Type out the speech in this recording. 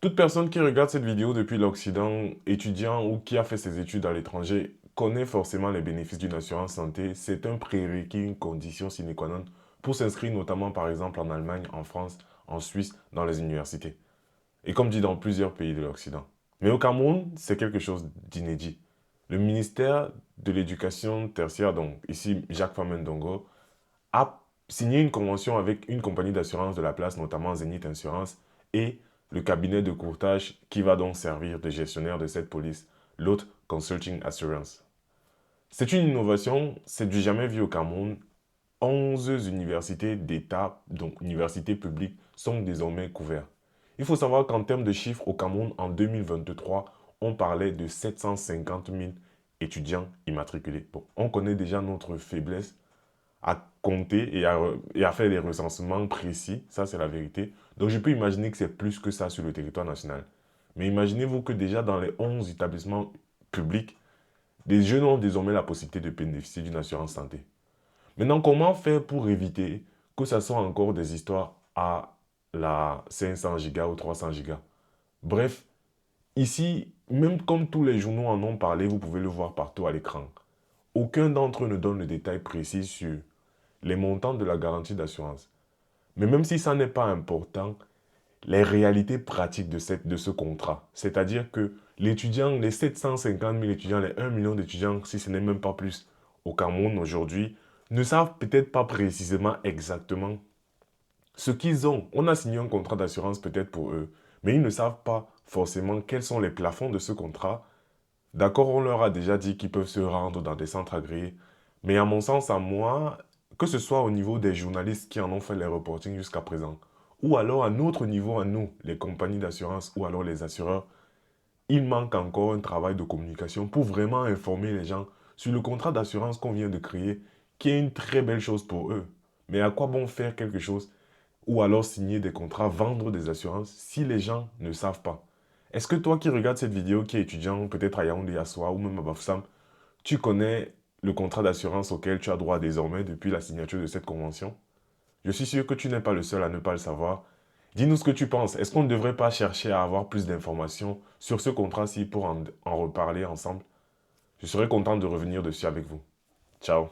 Toute personne qui regarde cette vidéo depuis l'Occident, étudiant ou qui a fait ses études à l'étranger, connaît forcément les bénéfices d'une assurance santé. C'est un prérequis, une condition sine qua non pour s'inscrire notamment par exemple en Allemagne, en France, en Suisse, dans les universités. Et comme dit dans plusieurs pays de l'Occident. Mais au Cameroun, c'est quelque chose d'inédit. Le ministère de l'Éducation tertiaire, donc ici Jacques Famen Dongo, a signé une convention avec une compagnie d'assurance de la place, notamment Zenith Insurance, et le cabinet de courtage qui va donc servir de gestionnaire de cette police, l'autre Consulting Assurance. C'est une innovation, c'est du jamais vu au Cameroun. 11 universités d'État, donc universités publiques, sont désormais couvertes. Il faut savoir qu'en termes de chiffres, au Cameroun, en 2023, on parlait de 750 000 étudiants immatriculés. Bon, on connaît déjà notre faiblesse à compter et à faire des recensements précis, ça c'est la vérité. Donc je peux imaginer que c'est plus que ça sur le territoire national. Mais imaginez-vous que déjà dans les 11 établissements publics, des jeunes ont désormais la possibilité de bénéficier d'une assurance santé. Maintenant, comment faire pour éviter que ça soit encore des histoires à la 500 gigas ou 300 gigas? Bref, ici, même comme tous les journaux en ont parlé, vous pouvez le voir partout à l'écran. Aucun d'entre eux ne donne le détail précis sur les montants de la garantie d'assurance. Mais même si ça n'est pas important, les réalités pratiques de ce contrat, c'est-à-dire que l'étudiant, les 750 000 étudiants, les 1 million d'étudiants, si ce n'est même pas plus, au Cameroun aujourd'hui, ne savent peut-être pas précisément exactement ce qu'ils ont. On a signé un contrat d'assurance peut-être pour eux, mais ils ne savent pas forcément quels sont les plafonds de ce contrat. D'accord, on leur a déjà dit qu'ils peuvent se rendre dans des centres agréés, mais à mon sens, à moi, que ce soit au niveau des journalistes qui en ont fait les reportings jusqu'à présent, ou alors à notre niveau, à nous, les compagnies d'assurance, ou alors les assureurs, il manque encore un travail de communication pour vraiment informer les gens sur le contrat d'assurance qu'on vient de créer, qui est une très belle chose pour eux. Mais à quoi bon faire quelque chose ou alors signer des contrats, vendre des assurances si les gens ne savent pas? Est-ce que toi qui regardes cette vidéo, qui est étudiant, peut-être à Yaoundé, à Soa ou même à Bafoussam, tu connais le contrat d'assurance auquel tu as droit désormais depuis la signature de cette convention? Je suis sûr que tu n'es pas le seul à ne pas le savoir. Dis-nous ce que tu penses. Est-ce qu'on ne devrait pas chercher à avoir plus d'informations sur ce contrat-ci pour en reparler ensemble? Je serais content de revenir dessus avec vous. Ciao.